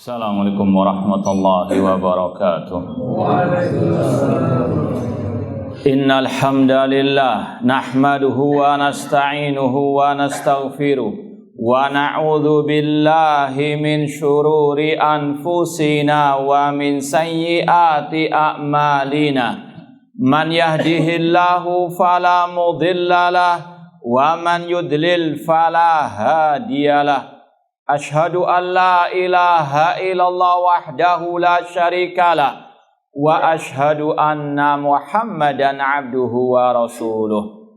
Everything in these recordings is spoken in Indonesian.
Assalamualaikum warahmatullahi wabarakatuh. Innal hamdalillah nahmaduhu wa nasta'inuhu wa nastaghfiruh wa na'udzu billahi min syururi anfusina wa min sayyiati a'malina. Man yahdihillahu fala mudhillalah wa man yudlil fala hadiyalah. Ashhadu an la ilaha illallah wahdahu la syarikalah wa ashhadu anna Muhammadan abduhu wa rasuluh.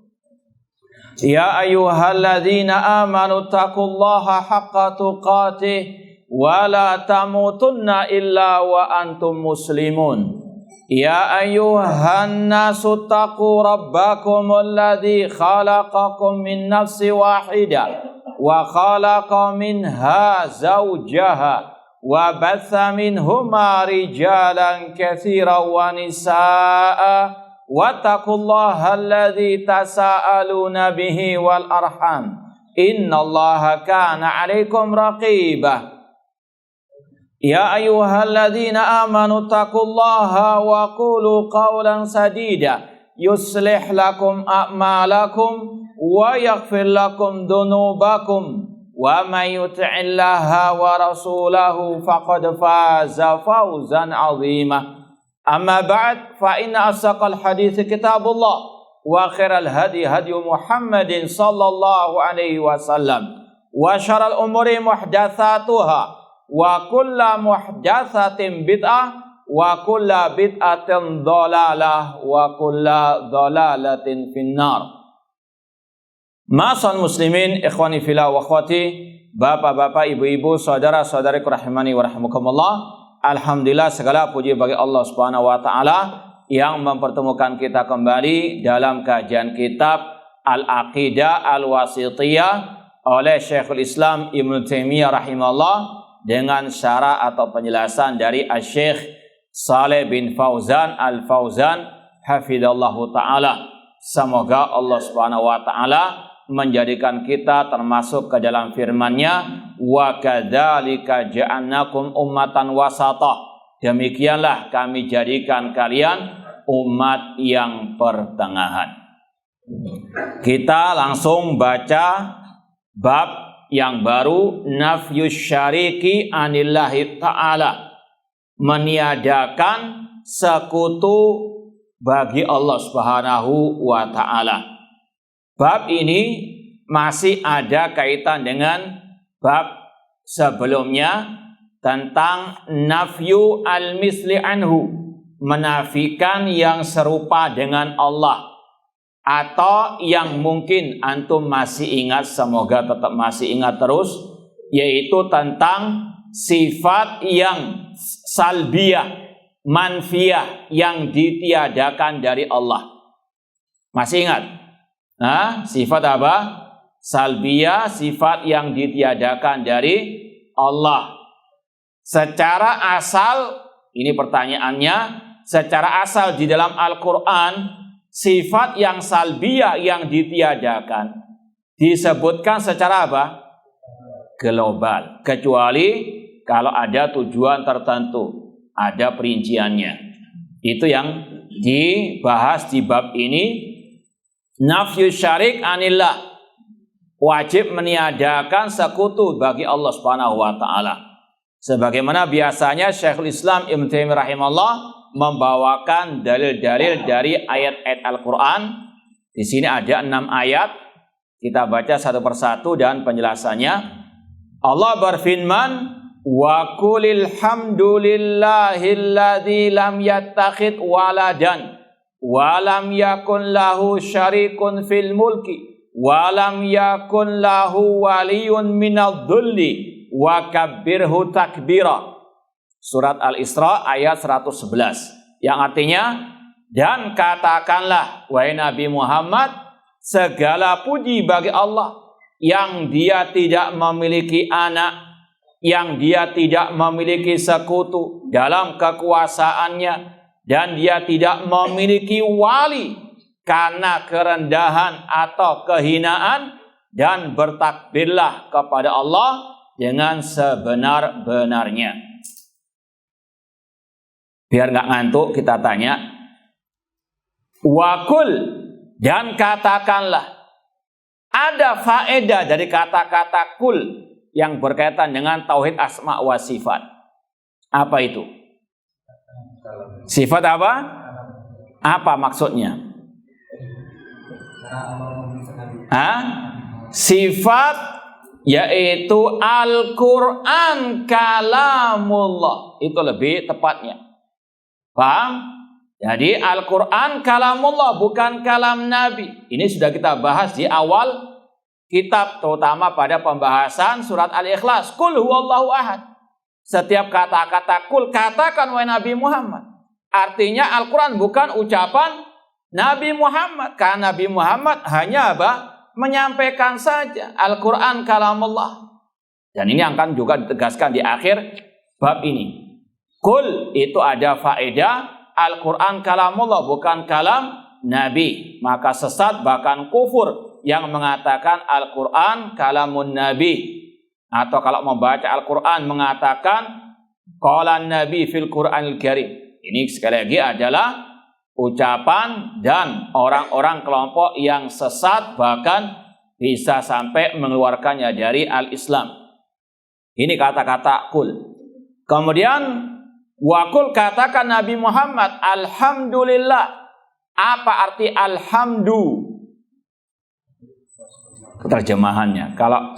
Ya ayyuhalladzina amanu taqullaha haqqa tuqatih wa la tamutunna illa wa antum muslimun. Ya ayyuhan nasu taqu rabbakumul ladzi khalaqakum min nafsin wahidah wa khalaqa minha zawjaha wa batha minhuma rijalan katsiran wa nisaa wattaqullaha alladzi tasaaluna bihi wal arham innallaha kana 'alaikum raqiba. Ya ayyuhalladzina amanu taqullaha wa qulu qawlan sadida yuslih lakum a'malakum wa yaghfir lakum dhunubakum wa may yuti'illaha wa rasulahu faqad faza fawzan 'azima. Amma ba'd, fa inna asaqal hadits kitabullah wa khairal hadi hadi Muhammadin sallallahu alaihi wasallam wa syarrul umuri muhdatsatuha wa kullu muhdatsatin bid'ah wa kullu bid'atin dhalalah wa kullu dhalalatin finnar. Ma'asal muslimin, ikhwani fillah wa akhwati, bapak-bapak, ibu-ibu, saudara-saudariku rahimani wa rahimakumullah. Alhamdulillah, segala puji bagi Allah Subhanahu wa taala yang mempertemukan kita kembali dalam kajian kitab Al-Aqidah Al-Wasithiyah oleh Syekhul Islam Ibnu Taimiyah rahimahullah dengan syarah atau penjelasan dari Asy-Syaikh Shalih bin Fauzan Al-Fauzan hafizallahu taala. Semoga Allah Subhanahu wa taala menjadikan kita termasuk ke dalam firman-Nya, wa kadzalika ja'alnakum ummatan wasatah. Demikianlah kami jadikan kalian umat yang pertengahan. Kita langsung baca bab yang baru, nafyus syariki anillahi ta'ala, meniadakan sekutu bagi Allah Subhanahu wa taala. Bab ini masih ada kaitan dengan bab sebelumnya tentang nafyu al-misli anhu, menafikan yang serupa dengan Allah, atau yang mungkin antum masih ingat, semoga tetap masih ingat terus, yaitu tentang sifat yang salbiyah, manfiyah, yang ditiadakan dari Allah. Masih ingat? Nah, sifat apa? Salbiyah, sifat yang ditiadakan dari Allah. Secara asal, ini pertanyaannya, secara asal di dalam Al-Quran, sifat yang salbiyah yang ditiadakan disebutkan secara apa? Global. Kecuali kalau ada tujuan tertentu, ada perinciannya. Itu yang dibahas di bab ini. Nafyu syarik anillah, wajib meniadakan sekutu bagi Allah Subhanahu wa taala. Sebagaimana biasanya Syekhul Islam Ibnu Taimiyah rahimahullah membawakan dalil-dalil dari ayat-ayat Al-Qur'an. Di sini ada 6 ayat. Kita baca satu persatu dan penjelasannya. Allah berfirman, wa qulil hamdulillahilladzi lam yattakhidh waladan wa lam yakun lahu syarikun fil mulki wa lam yakun lahu waliyun minadh-dhulli wa kabbirhu takbira. Surat Al-Isra ayat 111, yang artinya, dan katakanlah wahai Nabi Muhammad, segala puji bagi Allah yang Dia tidak memiliki anak, yang Dia tidak memiliki sekutu dalam kekuasaannya, dan Dia tidak memiliki wali karena kerendahan atau kehinaan, dan bertakbirlah kepada Allah dengan sebenar-benarnya. Biar nggak ngantuk kita tanya. Wakul, dan katakanlah. Ada faedah dari kata-kata kul yang berkaitan dengan tauhid asma wa sifat. Apa itu? Sifat apa? Apa maksudnya? Sifat yaitu Al-Quran kalamullah. Itu lebih tepatnya. Paham? Jadi Al-Quran kalamullah, bukan kalam Nabi. Ini sudah kita bahas di awal kitab, terutama pada pembahasan surat Al-Ikhlas. Qul huwallahu ahad. Setiap kata-kata kul, katakan wahai Nabi Muhammad. Artinya Al-Quran bukan ucapan Nabi Muhammad. Karena Nabi Muhammad hanya menyampaikan saja. Al-Quran kalamullah. Dan ini akan juga ditegaskan di akhir bab ini. Kul itu ada faedah. Al-Quran kalamullah, bukan kalam Nabi. Maka sesat bahkan kufur yang mengatakan Al-Quran kalamun Nabi. Atau kalau membaca Al-Quran mengatakan qala Nabi fil Quranil Karim. Ini sekali lagi adalah ucapan dan orang-orang kelompok yang sesat, bahkan bisa sampai mengeluarkannya dari al-Islam. Ini kata-kata kul. Kemudian wakul, katakan Nabi Muhammad alhamdulillah. Apa arti alhamdu? Terjemahannya kalau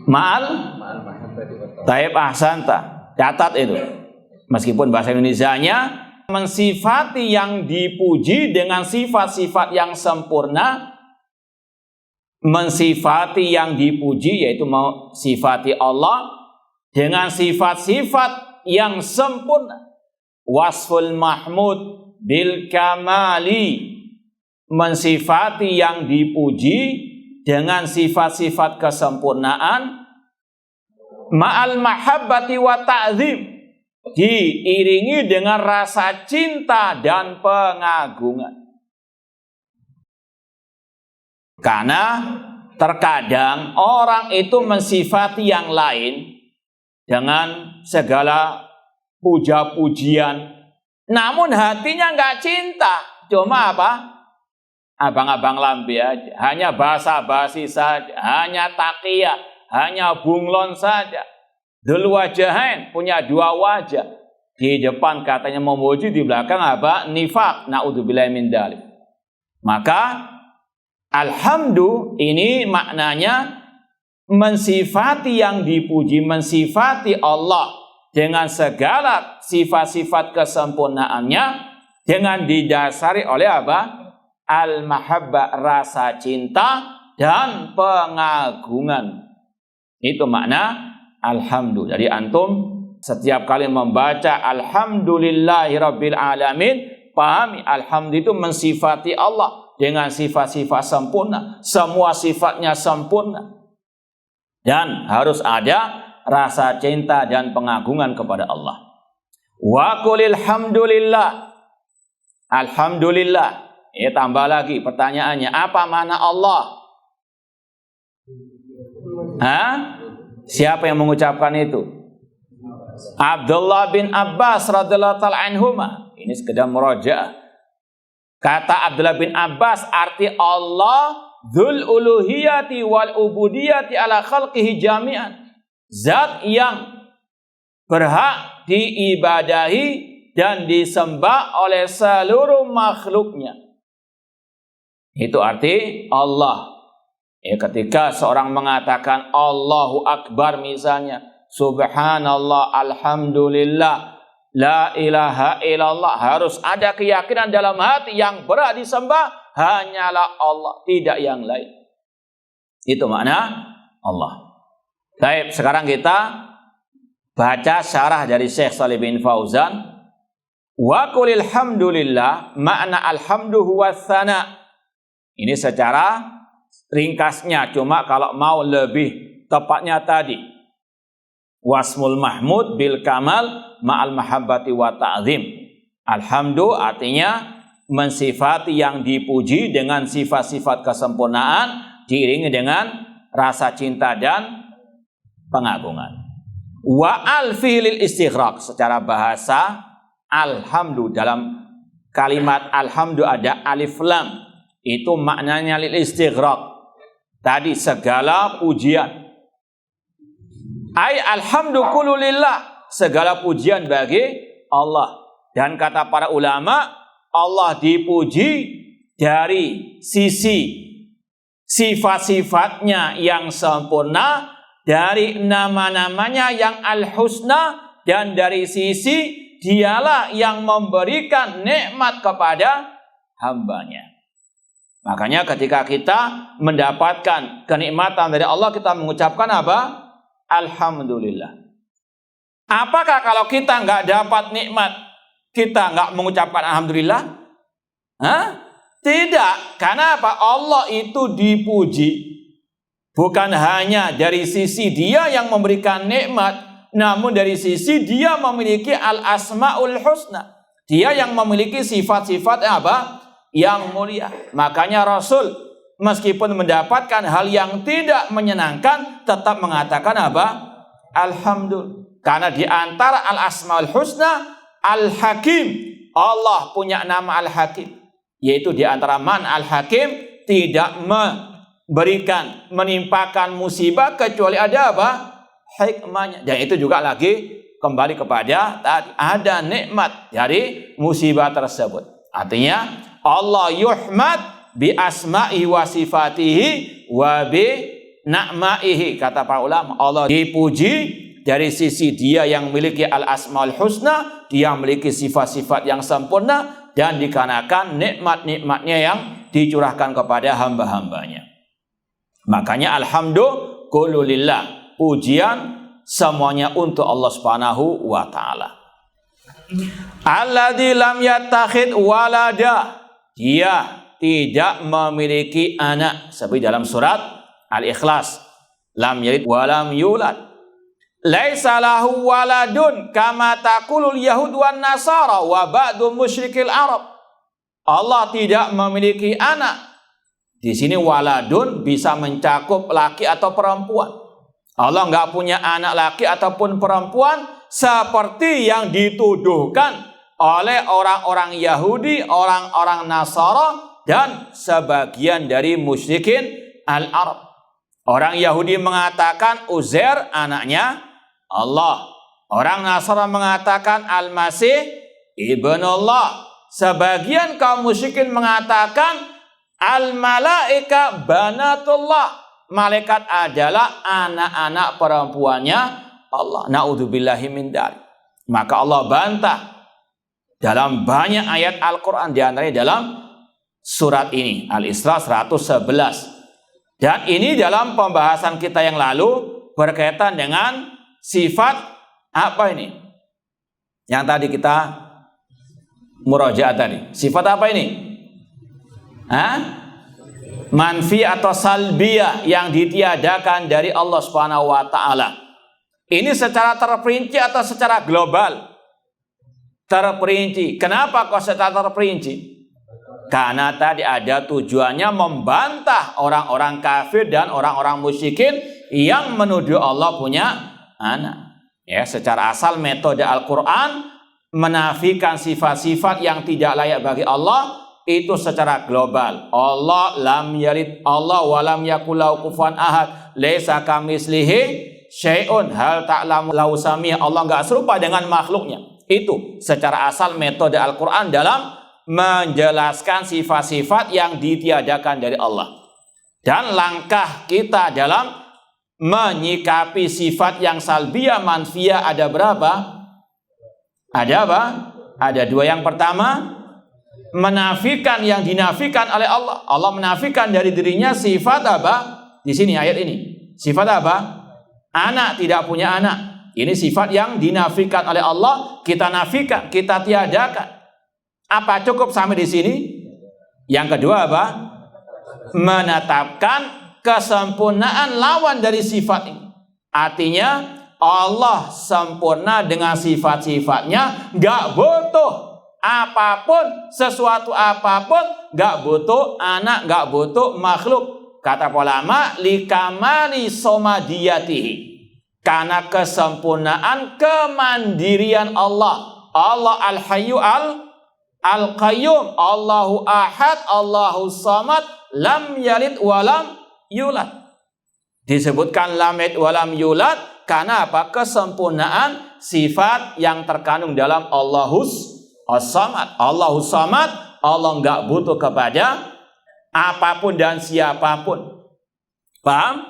ma'al taib ahsanta. Catat itu. Meskipun bahasa Indonesianya mensifati yang dipuji dengan sifat-sifat yang sempurna. Mensifati yang dipuji yaitu sifati Allah dengan sifat-sifat yang sempurna. Wasful mahmud bil kamali, mensifati yang dipuji dengan sifat-sifat kesempurnaan. Ma'al mahabbati wa ta'zim, diiringi dengan rasa cinta dan pengagungan. Karena terkadang orang itu mensifati yang lain dengan segala puja-pujian, namun hatinya nggak cinta, cuma apa? Abang-abang lambe aja, hanya basa-basi saja, hanya taqiyah, hanya bunglon saja. Dul wajahain, punya dua wajah. Di depan katanya memuji, di belakang apa? Nifaq, na'udzubillahi min dzalik. Maka alhamdu ini maknanya mensifati yang dipuji, mensifati Allah dengan segala sifat-sifat kesempurnaannya, dengan didasari oleh apa? Al-mahabbah, rasa cinta dan pengagungan. Itu makna alhamdu. Jadi antum setiap kali membaca alhamdulillahirabbil alamin, pahami alhamdu itu mensifati Allah dengan sifat-sifat sempurna, semua sifatnya sempurna, dan harus ada rasa cinta dan pengagungan kepada Allah. Wa qulil hamdulillah, alhamdulillah. Tambah lagi pertanyaannya, apa makna Allah? Siapa yang mengucapkan itu? Abdullah bin Abbas radhiyallahu ta'ala anhuma. Ini sekedar murajaah. Kata Abdullah bin Abbas, arti Allah dzul uluhiyati wal ubudiyati ala khalqihi jami'an. Zat yang berhak diibadahi dan disembah oleh seluruh makhluknya. Itu arti Allah. Ketika seorang mengatakan Allahu Akbar misalnya, Subhanallah, Alhamdulillah, La ilaha illallah, harus ada keyakinan dalam hati yang berhak disembah hanyalah Allah, tidak yang lain. Itu makna Allah. Baik, sekarang kita baca syarah dari Syekh Shalih bin Fauzan. Wa qulil hamdulillah, makna alhamdu huwa tsana. Ini secara ringkasnya, cuma kalau mau lebih tepatnya tadi, wasmul mahmud bil kamal ma'al mahabbati wa ta'zim. Alhamdu artinya mensifati yang dipuji dengan sifat-sifat kesempurnaan, diiringi dengan rasa cinta dan pengagungan. Wa alfi lil istighraq. Secara bahasa alhamdu, dalam kalimat alhamdu ada alif lam. Itu maknanya lil istighraq. Tadi segala pujian. Ai alhamdu kullu lillah. Segala pujian bagi Allah. Dan kata para ulama, Allah dipuji dari sisi sifat-sifatnya yang sempurna, dari nama-namanya yang al-husna, dan dari sisi dialah yang memberikan nikmat kepada hambanya. Makanya ketika kita mendapatkan kenikmatan dari Allah, kita mengucapkan apa? Alhamdulillah. Apakah kalau kita nggak dapat nikmat, kita nggak mengucapkan alhamdulillah? Tidak. Karena apa? Allah itu dipuji bukan hanya dari sisi dia yang memberikan nikmat, namun dari sisi dia memiliki al-asma'ul husna. Dia yang memiliki sifat-sifat apa? Yang mulia. Makanya Rasul meskipun mendapatkan hal yang tidak menyenangkan, tetap mengatakan apa? Alhamdulillah. Karena di antara al-asma'ul husna, al-hakim. Allah punya nama al-hakim. Yaitu di antara man al-hakim, tidak menimpakan musibah kecuali ada apa? Hikmahnya. Dan itu juga lagi kembali kepada tadi, ada nikmat dari musibah tersebut. Artinya Allah yuhmad bi asma'i wa sifatihi wa bi na'maihi. Kata para ulama, Allah dipuji dari sisi dia yang memiliki al-asmaul husna, dia memiliki sifat-sifat yang sempurna, dan dikarenakan nikmat-nikmatnya yang dicurahkan kepada hamba-hambanya. Makanya alhamdulillah kullu lillah, pujian semuanya untuk Allah Subhanahu wa taala. Alladzi lam yattakhid walada, dia tidak memiliki anak, seperti dalam surat Al-Ikhlas, lam yalid wa lam yulad. Laisa lahu waladun kama taqulul yahud wan nasara wa ba'du musyrikil Arab. Allah tidak memiliki anak. Di sini waladun bisa mencakup laki atau perempuan. Allah enggak punya anak laki ataupun perempuan seperti yang dituduhkan oleh orang-orang Yahudi, orang-orang Nasara, dan sebagian dari musyrikin al-Arab. Orang Yahudi mengatakan Uzair anaknya Allah. Orang Nasara mengatakan Al-Masih ibnullah. Sebagian kaum musyrikin mengatakan Al-Malaika banatullah. Malaikat adalah anak-anak perempuannya Allah. Na'udzubillahi min dzalik. Maka Allah bantah dalam banyak ayat Al-Quran, di antaranya dalam surat ini, Al-Isra 111. Dan ini dalam pembahasan kita yang lalu berkaitan dengan sifat apa ini? Yang tadi kita murajaah tadi. Sifat apa ini? Manfi atau salbiyah yang ditiadakan dari Allah Subhanahu wa taala. Ini secara terperinci atau secara global? Terperinci. Kenapa kok secara terperinci? Karena tadi ada tujuannya membantah orang-orang kafir dan orang-orang musyrikin yang menuduh Allah punya anak. Ya, secara asal metode Al-Quran menafikan sifat-sifat yang tidak layak bagi Allah itu secara global. Allah lam yalid, Allah walam yakul lahu kufuwan ahad, laisa kamitslihi syai'un, hal ta'lamu lahu samia. Allah enggak serupa dengan makhluknya. Itu secara asal metode Al-Quran dalam menjelaskan sifat-sifat yang ditiadakan dari Allah. Dan langkah kita dalam menyikapi sifat yang salbiyah manfiyah ada berapa? Ada apa? Ada dua. Yang pertama, menafikan yang dinafikan oleh Allah. Allah menafikan dari dirinya sifat apa? Di sini ayat ini. Sifat apa? Anak, tidak punya anak. Ini sifat yang dinafikan oleh Allah, kita nafikan, kita tiadakan. Apa cukup sampai di sini? Yang kedua apa? Menetapkan kesempurnaan lawan dari sifat ini. Artinya Allah sempurna dengan sifat-sifatnya, gak butuh apapun, sesuatu apapun, gak butuh anak, gak butuh makhluk. Kata ulama, likamali somadiyatihi, Karena kesempurnaan kemandirian Allah. Allah Al-Hayyu Al-Qayyum. Allahu Ahad, Allahu Samad, lam yalid walam yulad. Disebutkan lam yalid walam yulad karena apa? Kesempurnaan sifat yang terkandung dalam Allahus As-Samad. Allahus Samad, Allah enggak butuh kepada apapun dan siapapun. Paham?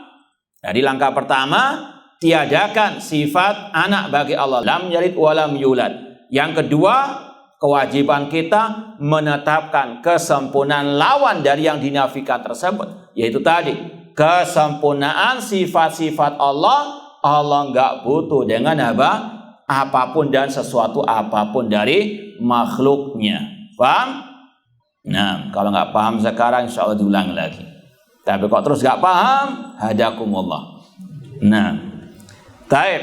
Jadi langkah pertama, tiadakan sifat anak bagi Allah. Lam yalid walam yulad. Yang kedua, kewajiban kita menetapkan kesempurnaan lawan dari yang dinafikan tersebut. Yaitu tadi, kesempurnaan sifat-sifat Allah. Allah enggak butuh dengan apa? Apapun dan sesuatu apapun dari makhluknya. Paham? Nah, kalau nggak paham sekarang, insya Allah diulang lagi. Tapi kok terus nggak paham, hadakumullah. Nah, taib.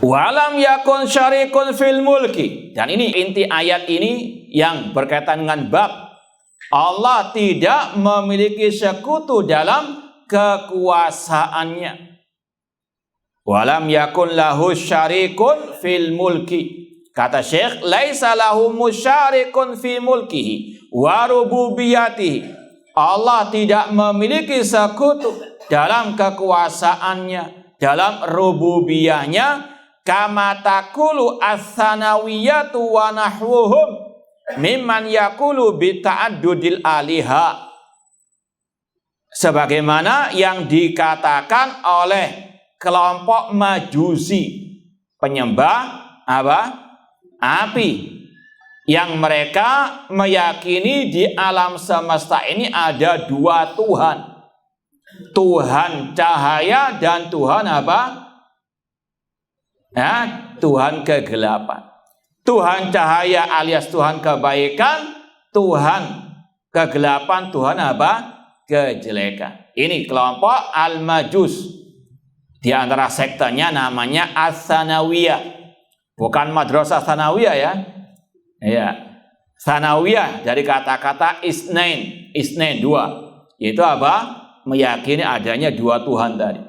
Walam yakun syarikun fil mulki. Dan ini inti ayat ini yang berkaitan dengan bab. Allah tidak memiliki sekutu dalam kekuasaannya. Walam yakun lahu syarikun fil mulki. Kata Syekh, laisa lahu musyarikun fi mulkihi wa rububiyatihi. Allah tidak memiliki sekutu dalam kekuasaannya, dalam rububiyahnya, kama taqulu as-sanawiyatu wa nahwuhum mimman yaqulu bi ta'addudil aliha. Sebagaimana yang dikatakan oleh kelompok Majusi, penyembah apa? Api, yang mereka meyakini di alam semesta ini ada dua Tuhan. Tuhan cahaya dan Tuhan apa? Ya, Tuhan kegelapan. Tuhan cahaya alias Tuhan kebaikan, Tuhan kegelapan, Tuhan apa? Kejelekan. Ini kelompok Al-Majus. Di antara sektenya namanya As-Sanawiyah. Bukan madrasah Sanawiyah ya. Ya. Sanawiyah dari kata-kata isnain, dua. Yaitu apa? Meyakini adanya dua Tuhan tadi.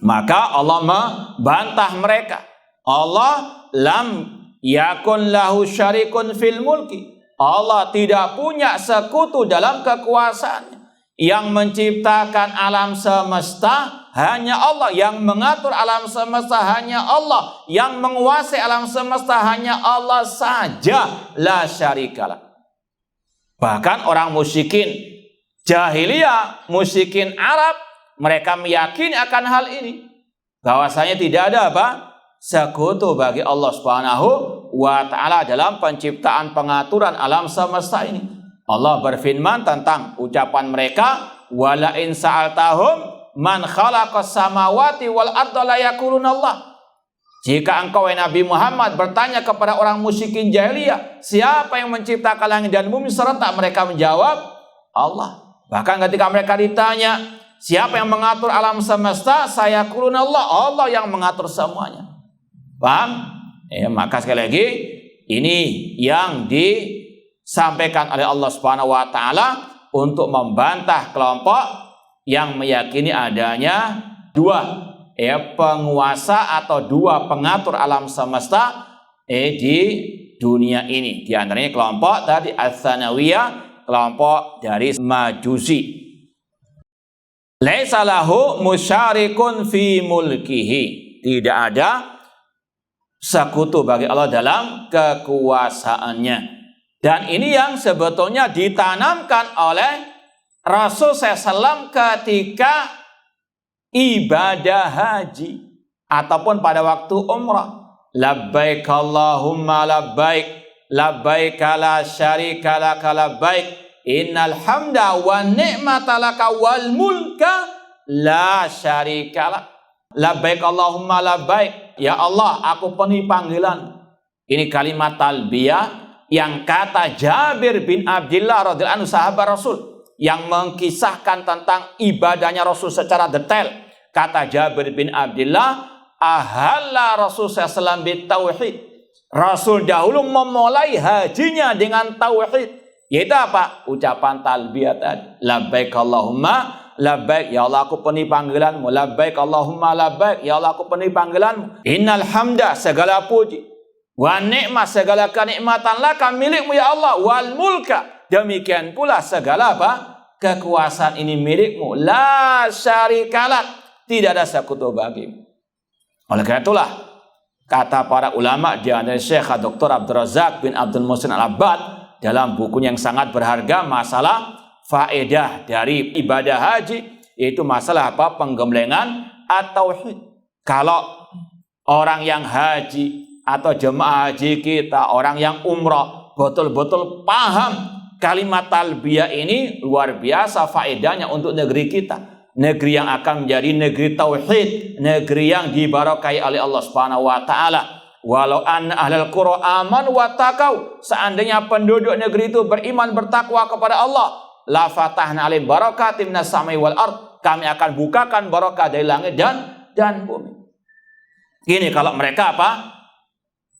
Maka Allah membantah mereka. Allah lam yakun lahu syarikun fil mulki. Allah tidak punya sekutu dalam kekuasaannya. Yang menciptakan alam semesta hanya Allah, yang mengatur alam semesta hanya Allah, yang menguasai alam semesta hanya Allah saja, la syarikalah. Bahkan orang musyrikin jahiliyah, musyrikin Arab, mereka meyakini akan hal ini, bahwasanya tidak ada apa? Sekutu bagi Allah Subhanahu wa taala dalam penciptaan pengaturan alam semesta ini. Allah berfirman tentang ucapan mereka, wala in sa'altahum man khalaqas samawati wal arda la yaquluna Allah. Jika engkau Nabi Muhammad bertanya kepada orang musyrikin jahiliyah, siapa yang menciptakan langit dan bumi, serentak mereka menjawab Allah. Bahkan ketika mereka ditanya, siapa yang mengatur alam semesta, saya yaquluna Allah, Allah yang mengatur semuanya. Paham? Maka sekali lagi ini yang disampaikan oleh Allah Subhanahu wa taala untuk membantah kelompok yang meyakini adanya dua penguasa atau dua pengatur alam semesta di dunia ini. Di antaranya kelompok tadi As-Sanawiyah, kelompok dari Majusi. Laisa lahu musyarikun fi mulkihi. Tidak ada sekutu bagi Allah dalam kekuasaannya. Dan ini yang sebetulnya ditanamkan oleh Rasul SAW ketika ibadah haji ataupun pada waktu umrah. Labbaik Allahumma labbaik, labbaik la syarika laka labbaik, innal hamda wan ni'mata laka wal mulka la syarika lak. Labbaik Allahumma labbaik, ya Allah aku penuhi panggilan. Ini kalimat talbiyah yang kata Jabir bin Abdullah radhiyallahu anhu, sahabat Rasul, yang mengkisahkan tentang ibadahnya Rasul secara detail. Kata Jabir bin Abdullah, ahalla Rasul SAW bitauhid. Rasul dahulu memulai hajinya dengan tauhid. Yaitu apa? Ucapan talbiyah tadi. Labbaik Allahumma labbaik ya Allah aku penuhi panggilanmu, labbaik Allahumma labbaik ya Allah aku penuhi panggilanmu. Innal hamda segala puji, wa ni'mah segala kenikmatan laka milikmu ya Allah, wal mulka demikian pula segala apa? Kekuasaan ini milikmu, la syarikalah tidak ada sekutu bagimu. Oleh karena itulah kata para ulama di antara Syekh Dr. Abdul Razak bin Abdul Muhsin Al-Abbad dalam bukunya yang sangat berharga masalah faedah dari ibadah haji, yaitu masalah apa? Penggemblengan at-tauhid. Kalau orang yang haji atau jemaah haji kita, orang yang umrah betul-betul paham kalimat talbiyah ini, luar biasa faedahnya untuk negeri kita. Negeri yang akan menjadi negeri tauhid, negeri yang dibarakahi oleh Allah Subhanahu wa taala. Walau an ahlal qura aman wa taqau, seandainya penduduk negeri itu beriman bertakwa kepada Allah, la fatahna alaihim barakatim minas samai wal ard, kami akan bukakan barakah dari langit dan bumi. Ini kalau mereka apa?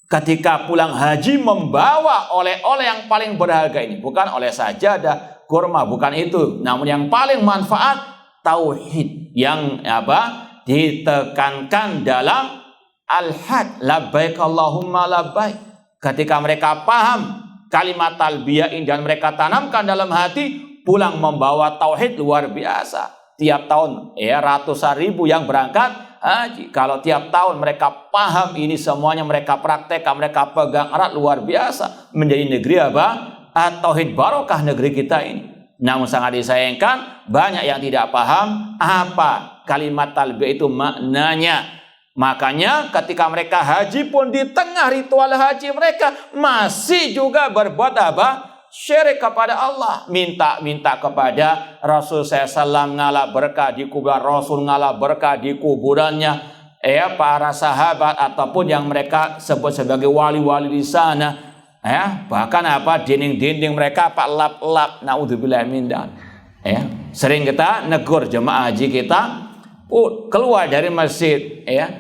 Ketika pulang haji membawa oleh-oleh yang paling berharga ini, bukan oleh sajadah, kurma, bukan itu, namun yang paling manfaat tauhid yang apa? Ditekankan dalam al-hajj, labbaik Allahumma labbaik. Ketika mereka paham kalimat talbiyah ini dan mereka tanamkan dalam hati, pulang membawa tauhid luar biasa. Tiap tahun ya ratusan ribu yang berangkat haji. Kalau tiap tahun mereka paham ini semuanya, mereka praktekkan, mereka pegang erat, luar biasa menjadi negeri apa? At-tauhid barokah negeri kita ini. Namun sangat disayangkan banyak yang tidak paham apa kalimat talbiyah itu maknanya. Makanya ketika mereka haji pun di tengah ritual haji mereka masih juga berbuat apa? Syirik kepada Allah, minta kepada Rasul SAW ngalah berkah di kuburan Rasul, ngalah berkah di kuburannya, ya para sahabat ataupun yang mereka sebut sebagai wali-wali di sana, ya bahkan apa dinding-dinding mereka apa lap-lap, naudzubillah min dzalik. Ya sering kita negur jemaah haji kita, keluar dari masjid, ya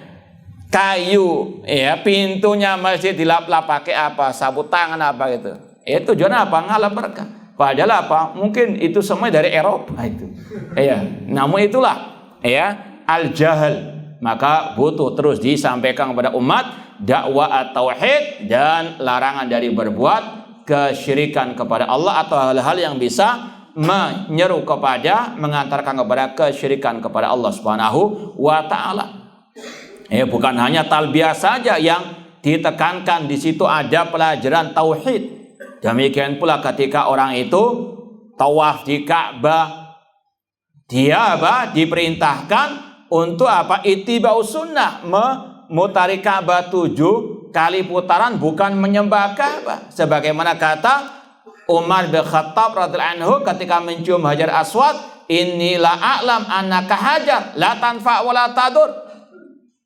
kayu, ya pintunya masjid dilap-lap pakai apa, sabut tangan apa gitu. Itu tujuan apa? Ngalah berkah. Padahal apa? Mungkin itu semua dari Eropa itu. Ya, namun itulah ya al-jahal. Maka butuh terus disampaikan kepada umat dakwah at-tauhid dan larangan dari berbuat kesyirikan kepada Allah atau hal-hal yang bisa menyeru kepada mengantarkan kepada kesyirikan kepada Allah Subhanahu wa taala. Ya, bukan hanya talbiyah saja yang ditekankan, di situ ada pelajaran tauhid. Demikian pula ketika orang itu tawaf di Ka'bah, dia apa? Diperintahkan untuk apa? Ittiba'us sunnah, memutari Ka'bah 7 kali putaran, bukan menyembah Ka'bah. Sebagaimana kata Umar bin Khattab radhiyallahu anhu ketika mencium Hajar Aswad, inni la a'lam annaka hajar la tanfa wa la tadur.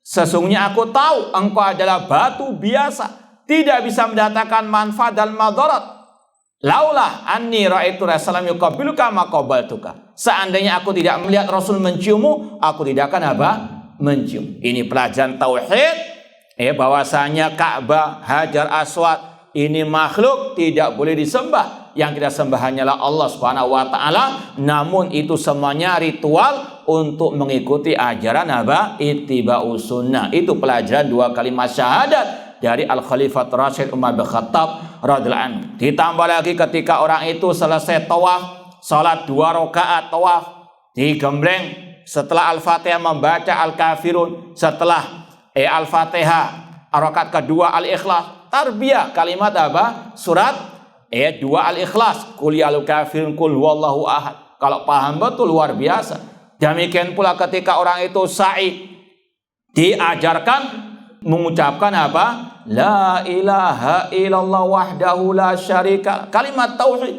Sesungguhnya aku tahu engkau adalah batu biasa, tidak bisa mendatangkan manfaat dan madarat. Laulah anni ra'aitu Rasulullah yuqabbiluka ma qabaltuka. Seandainya aku tidak melihat Rasul menciummu, aku tidak akan apa? Mencium. Ini pelajaran tauhid, bahwasanya Ka'bah, Hajar Aswad ini makhluk tidak boleh disembah. Yang kita sembah hanyalah Allah Subhanahu wa taala, namun itu semuanya ritual untuk mengikuti ajaran apa? Ittiba'us sunnah. Itu pelajaran 2 kalimat syahadat dari Al-Khalifat Rasyid Umar bin Khattab radhiyallahu anhu. Ditambah lagi ketika orang itu selesai tawaf, salat 2 rakaat tawaf, digembleng, setelah Al-Fatihah membaca Al-Kafirun, setelah Al-Fatihah rakaat kedua Al-Ikhlas, tarbiyah kalimat apa? Surat 2 Al-Ikhlas, qul ya al-kafirun qul huwallahu ahad. Kalau paham betul luar biasa. Demikian pula ketika orang itu sa'i, diajarkan mengucapkan apa? La ilaha illallah wahdahu la syarika. Kalimat tauhid.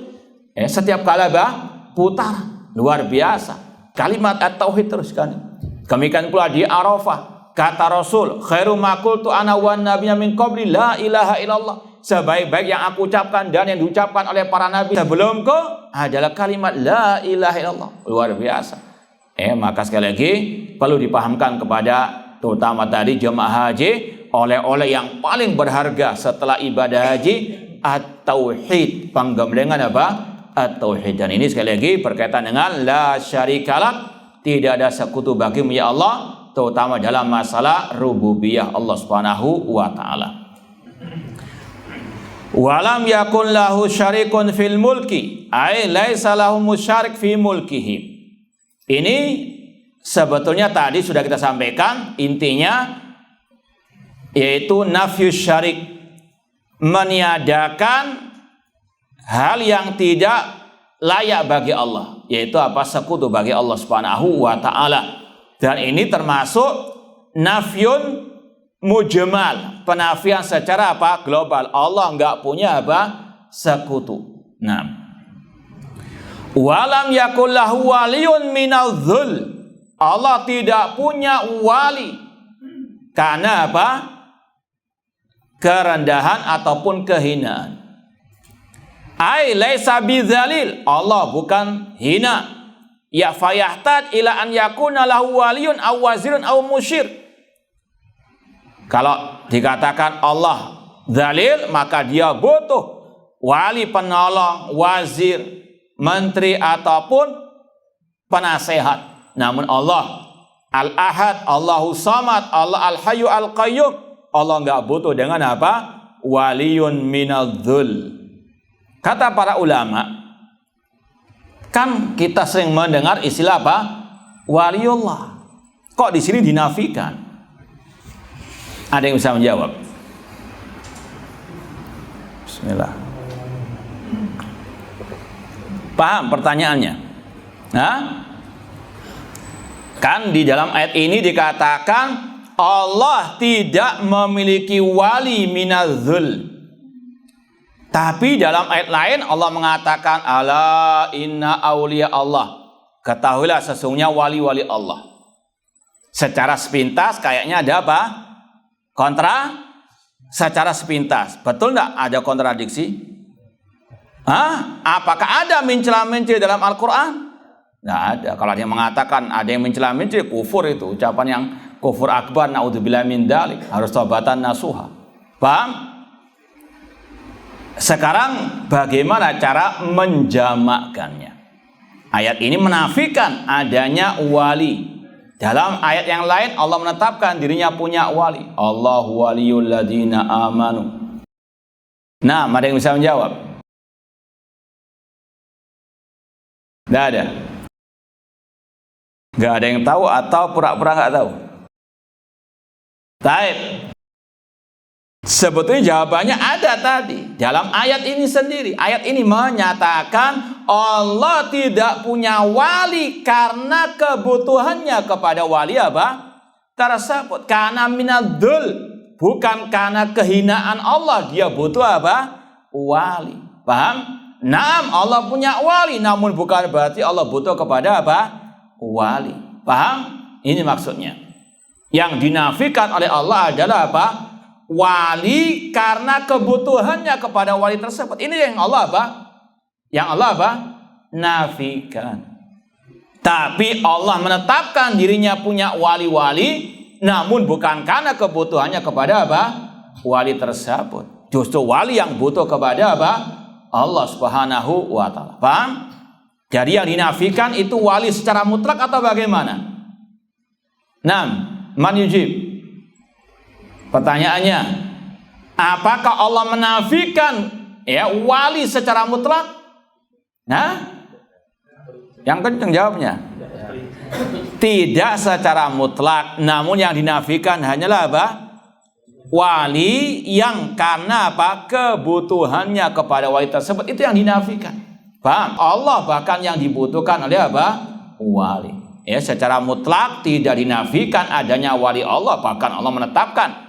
Setiap kali putar, luar biasa. Kalimat at-tauhid terus kan. Demikian pula di Arafah, kata Rasul, khairu ma qultu ana wan nabiyyu min qabli la ilaha illallah. Sebaik-baik yang aku ucapkan dan yang diucapkan oleh para nabi sebelumku adalah kalimat la ilaha illallah. Luar biasa. Maka sekali lagi perlu dipahamkan kepada terutama tadi jemaah haji, oleh-oleh yang paling berharga setelah ibadah haji at-tauhid, penggemblengan apa? at-tauhid. Dan ini sekali lagi berkaitan dengan la syarikalah, tidak ada sekutu bagimu ya Allah, terutama dalam masalah rububiyah Allah Subhanahu wa taala. Walam yakun lahu syarikun fil mulki, ay laisa lahu musyarik fi mulkihi. Ini sebetulnya tadi sudah kita sampaikan, intinya yaitu nafyus syarik, meniadakan hal yang tidak layak bagi Allah, yaitu apa? Sekutu bagi Allah Subhanahu wa taala. Dan ini termasuk nafyun mujmal, penafian secara apa? Global. Allah enggak punya apa? Sekutu. Nah, walam yakul lahu waliyun minal dzul, Allah tidak punya wali karena apa? Kerendahan ataupun kehinaan. Ai laisa bidzalil, Allah bukan hina. Ya fayahtad ila an yakuna lahu waliyun aw wazirun aw musyir. Kalau dikatakan Allah dzalil, maka dia butuh wali penolong, wazir, menteri ataupun penasehat. Namun Allah Al-Ahad, Allahu Samad, Allah Al-Hayyu Al-Qayyum, Allah enggak butuh dengan apa? Waliyun minadz-dzul. Kata para ulama, kan kita sering mendengar istilah apa? Waliullah. Kok di sini dinafikan? Ada yang bisa menjawab? Bismillah. Paham pertanyaannya? Hah? Kan di dalam ayat ini dikatakan Allah tidak memiliki wali minadz-dzul. Tapi dalam ayat lain Allah mengatakan ala inna auliya Allah, ketahuilah sesungguhnya wali-wali Allah. Secara sepintas kayaknya ada apa? Secara sepintas. Betul enggak ada kontradiksi? Hah? Apakah ada mencela-mencela dalam Al-Quran? Enggak ada. Kalau ada yang mengatakan ada yang mencela-mencela, kufur itu. Ucapan yang kufur akbar, naudzubillah min dzalik. Harus taubatan nasuha. Paham? Sekarang bagaimana cara menjamakkannya? Ayat ini menafikan adanya wali. Dalam ayat yang lain Allah menetapkan dirinya punya wali. Allahu waliyul ladzina amanu. Nah, ada yang bisa menjawab? Tidak ada. Gak ada yang tahu atau pura-pura gak tahu? Taib. Sebetulnya jawabannya ada tadi dalam ayat ini sendiri. Ayat ini menyatakan Allah tidak punya wali karena kebutuhannya kepada wali apa? Tersebut. Karena minadzul, bukan karena kehinaan Allah dia butuh apa? Wali. Paham? Naam, Allah punya wali, namun bukan berarti Allah butuh kepada apa? Wali. Paham? Ini maksudnya. Yang dinafikan oleh Allah adalah apa? Wali karena kebutuhannya kepada wali tersebut. Ini yang Allah apa? Yang Allah apa? Nafikan. Tapi Allah menetapkan dirinya punya wali-wali, namun bukan karena kebutuhannya kepada apa? Wali tersebut. Justru wali yang butuh kepada apa? Allah Subhanahu wa taala. Paham? Jadi yang dinafikan itu wali secara mutlak atau bagaimana? Man yujib? Pertanyaannya, apakah Allah menafikan ya wali secara mutlak? Nah, yang kencang jawabnya. Tidak secara mutlak, namun yang dinafikan hanyalah apa? Wali yang karena apa? Kebutuhannya kepada wali tersebut, itu yang dinafikan. Paham? Allah bahkan yang dibutuhkan oleh apa? Wali. Ya, secara mutlak tidak dinafikan adanya wali Allah, bahkan Allah menetapkan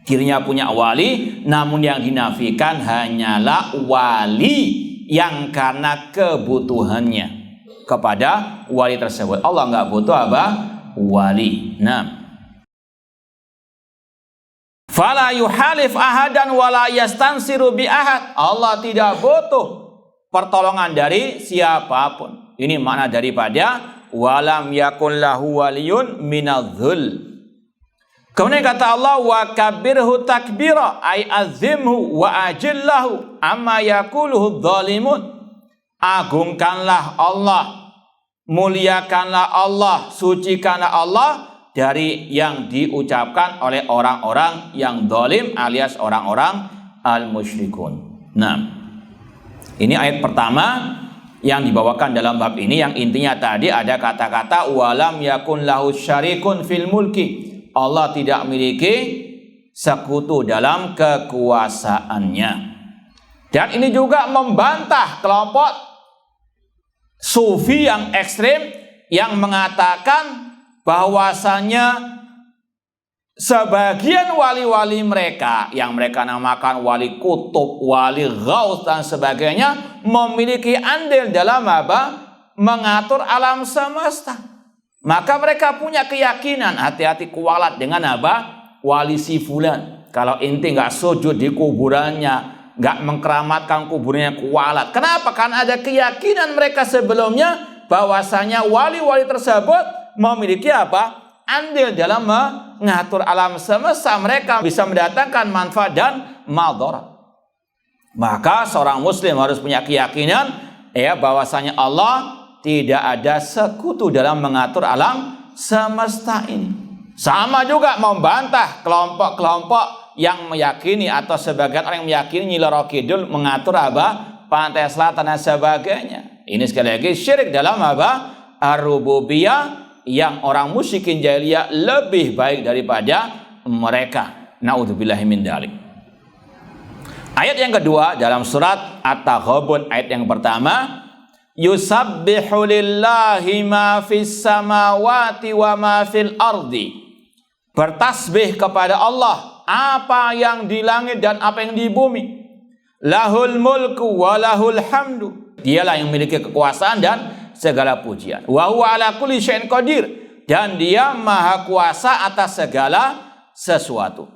dirinya punya wali, namun yang dinafikan hanyalah wali yang karena kebutuhannya kepada wali tersebut. Allah nggak butuh apa? Wali. Nah, fala yuhalif ahadan wala yastansiru bi ahad. Allah tidak butuh pertolongan dari siapapun. Ini makna daripada walam yakun lahu waliyun minadz-dzul. Kemudian kata Allah, wa kabirhu takbira, ay azimhu wa ajillahu amma yakuluhu dzalimun. agungkanlah Allah, muliakanlah Allah, sucikanlah Allah dari yang diucapkan oleh orang-orang yang zalim alias orang-orang al-musyrikun. Nah, ini ayat pertama yang dibawakan dalam bab ini, yang intinya tadi ada kata-kata walam yakun lahu syarikun fil mulki. Allah tidak memiliki sekutu dalam kekuasaannya. Dan ini juga membantah kelompok sufi yang ekstrim yang mengatakan bahwasanya sebagian wali-wali mereka yang mereka namakan wali kutub, wali ghaus dan sebagainya memiliki andil dalam apa? Mengatur alam semesta. Maka mereka punya keyakinan, hati-hati kualat dengan apa? Wali si fulan. Kalau inti nggak sujud di kuburannya, nggak mengkeramatkan kuburnya, kualat. Kenapa? Karena ada keyakinan mereka sebelumnya bahwasanya wali-wali tersebut memiliki apa? Andil dalam mengatur alam semesta. Mereka bisa mendatangkan manfaat dan madarat. Maka seorang muslim harus punya keyakinan bahwasanya Allah tidak ada sekutu dalam mengatur alam semesta ini. Sama juga membantah kelompok-kelompok yang meyakini atau sebagian orang yang meyakini Nyi Roro Kidul mengatur apa? Pantai selatan dan sebagainya. Ini sekali lagi syirik dalam apa? Ar-rububiyah, yang orang musyrikin jahiliyah lebih baik daripada mereka. Naudzubillahi min dzalik. Ayat yang kedua dalam surat At-Taghabun ayat yang pertama, yusabbihu lillahi ma fis samawati wa ma fil ardi. Bertasbih kepada Allah apa yang di langit dan apa yang di bumi. Lahul mulku wa lahul hamdu. Dialah yang memiliki kekuasaan dan segala pujian. Wa huwa ala kulli syai'in qadir, dan dia maha kuasa atas segala sesuatu.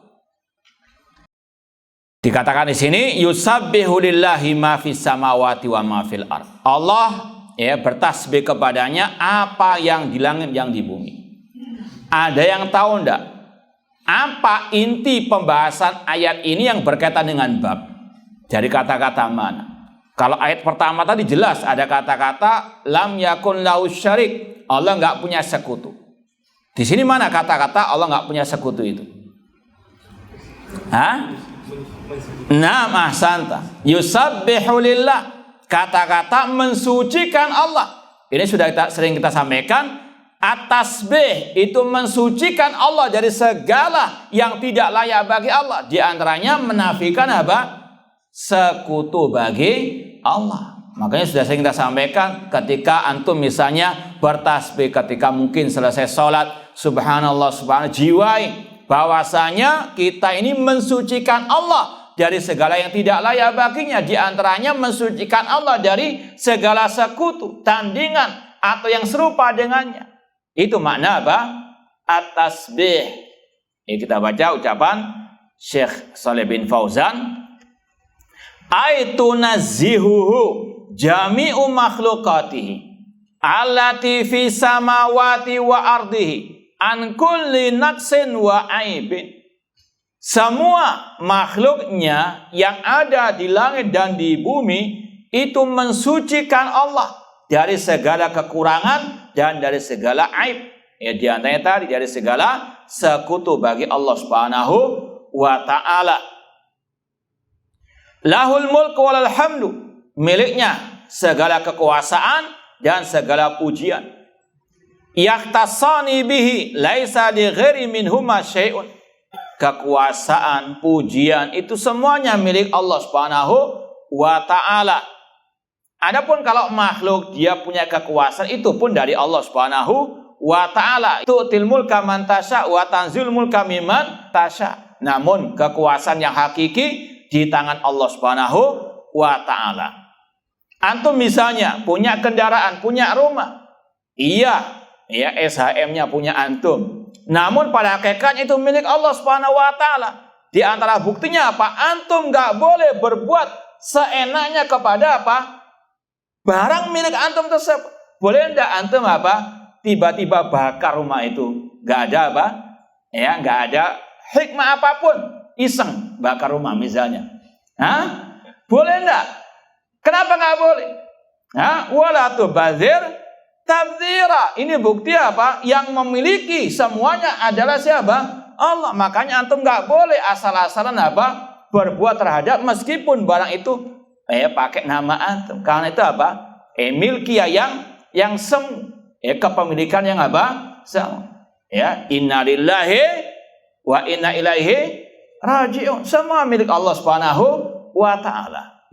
Dikatakan di sini yusabbihu lillahi ma fis samawati wa ma fil ard. Allah bertasbih kepadanya apa yang di langit yang di bumi. Ada yang tahu enggak apa inti pembahasan ayat ini yang berkaitan dengan bab? Dari kata-kata mana? Kalau ayat pertama tadi jelas ada kata-kata lam yakun lahu syarik. Allah enggak punya sekutu. Di sini mana kata-kata Allah enggak punya sekutu itu? Hah? Nah, ahsanta. Yusabbihu lillah. Kata-kata mensucikan Allah. Ini sudah sering kita sampaikan. At-tasbih itu mensucikan Allah dari segala yang tidak layak bagi Allah. Di antaranya menafikan apa? Sekutu bagi Allah. Makanya sudah sering kita sampaikan, ketika antum misalnya bertasbih ketika mungkin selesai sholat, subhanallah, subhanallah, jiwai bahwasanya kita ini mensucikan Allah dari segala yang tidak layak baginya. Di antaranya mensucikan Allah dari segala sekutu, tandingan atau yang serupa dengannya. Itu makna apa? At-tasbih. Ini kita baca ucapan Syekh Shalih bin Fauzan. Aitu nazihuhu jami'u makhlukatihi allati fi samawati wa ardihi an kulli naqsin wa aibin. Semua makhluknya yang ada di langit dan di bumi itu mensucikan Allah dari segala kekurangan dan dari segala aib. Ya, di antaranya tadi dari segala sekutu bagi Allah Subhanahu wa taala. Lahul mulku walal hamdu. Miliknya segala kekuasaan dan segala pujian. Yaktasani bihi laisa li ghairi minhuma syai'un. Kekuasaan, pujian itu semuanya milik Allah Subhanahu wa taala. Adapun kalau makhluk dia punya kekuasaan, itu pun dari Allah Subhanahu wa taala. Tu'til mulka man tasya wa tanzil mulka mimman tasya. Namun kekuasaan yang hakiki di tangan Allah Subhanahu wa taala. Antum misalnya punya kendaraan, punya rumah. Iya, ya SHM-nya punya antum. Namun pada hakikatnya itu milik Allah Subhanahu wa taala. Di antara buktinya apa? Antum enggak boleh berbuat seenaknya kepada apa? Barang milik antum tersebut. Boleh enggak antum apa? Tiba-tiba bakar rumah itu. Enggak ada apa? Ya, enggak ada hikmah apapun. Iseng bakar rumah misalnya. Hah? Boleh enggak? Kenapa enggak boleh? Wala tubadzir tabdzira. Ini bukti apa? Yang memiliki semuanya adalah siapa? Allah. Makanya antum nggak boleh asal-asalan apa? Berbuat terhadap meskipun barang itu pakai nama antum. Karena itu apa? Milkiyah yang semu. Kepemilikan yang apa? Semu. Inna lillahi wa inna ilaihi raji'un. Semua milik Allah Subhanahu wa ta'ala.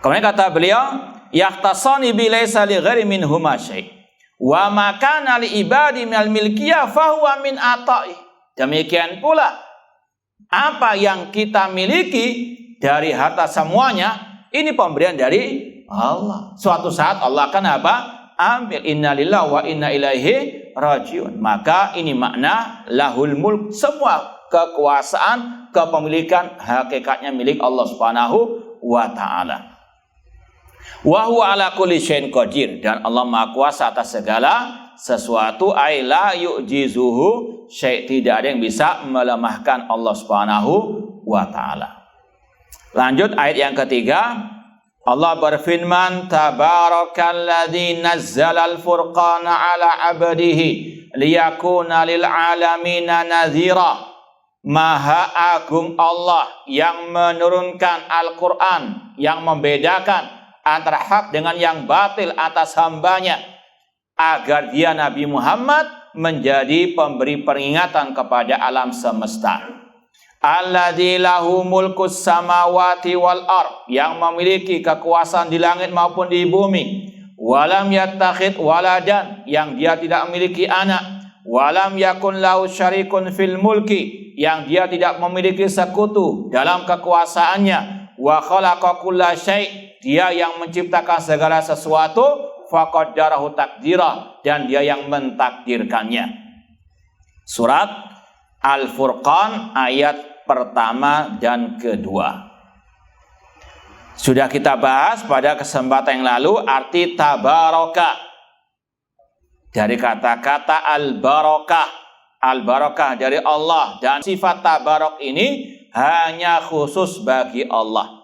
Kemudian kata beliau, yahtasani bi laisa li ghairi minhuma syai'. Wa ma kana li ibadi minal milkiyah fa huwa min ata'i. Demikian pula apa yang kita miliki dari harta semuanya ini pemberian dari Allah. Suatu saat Allah akan apa? Ambil. Innalillahi wa inna ilaihi rajiun. Maka ini makna lahul mulk, semua kekuasaan, kepemilikan hakikatnya milik Allah Subhanahu wa ta'ala. Wa huwa ala kulli syai'in qadir, dan Allah Maha Kuasa atas segala sesuatu. Ai la yu'jizuhu syai', tidak ada yang bisa melemahkan Allah Subhanahu wa ta'ala. Lanjut ayat yang ketiga. Allah berfirman, tabarakalladzi nazzalal furqana ala 'abdihi liyakuna lil 'alamina nadhira. Maha agung Allah yang menurunkan Al-Qur'an, yang membedakan antara hak dengan yang batil atas hambanya, agar dia Nabi Muhammad menjadi pemberi peringatan kepada alam semesta. Alladzi lahu mulkus samawati wal ard, yang memiliki kekuasaan di langit maupun di bumi. Walam yattakhid waladan, yang dia tidak memiliki anak. Walam yakun lahu syarikun fil mulki, yang dia tidak memiliki sekutu dalam kekuasaannya. Wa khalaqa kulla syai', dia yang menciptakan segala sesuatu. Faqaddarahu taqdira, dan dia yang mentakdirkannya. Surat Al-Furqan ayat pertama dan kedua. Sudah kita bahas pada kesempatan yang lalu arti tabaraka dari kata-kata al-barakah. Al-barakah dari Allah, dan sifat tabarak ini hanya khusus bagi Allah.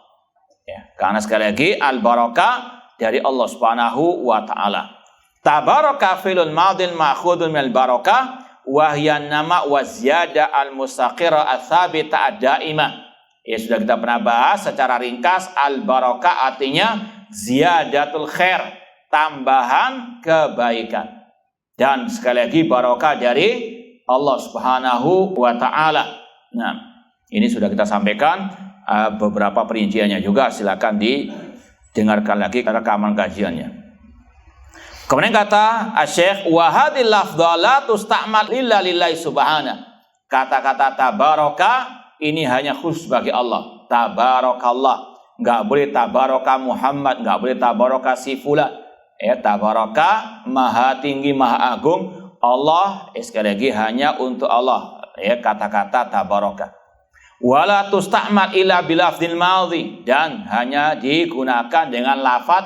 Karena sekali lagi al-barakah dari Allah Subhanahu wa ta'ala. Tabaraka filul madin ma'khudun minal barakah wahyan nama wa ziyada al-mustaqira al-thabita ad-daimah. Sudah kita pernah bahas secara ringkas. Al-barakah artinya ziyadatul khair, tambahan kebaikan. Dan sekali lagi barakah dari Allah Subhanahu wa ta'ala. Ini sudah kita sampaikan beberapa perinciannya juga. Silakan didengarkan lagi rekaman kajiannya. Kemudian kata Syekh, wa hadhil lafdhala tusta'mal illa lillahi subhanahu. Kata-kata tabaraka ini hanya khusus bagi Allah. Tabarakallah. Enggak boleh tabaraka Muhammad, enggak boleh tabaraka si fulan. Tabaraka maha tinggi, maha agung Allah. Sekali lagi hanya untuk Allah. Kata-kata tabaraka. Wala tusta'mal illa bilafdil madhi, dan hanya digunakan dengan lafaz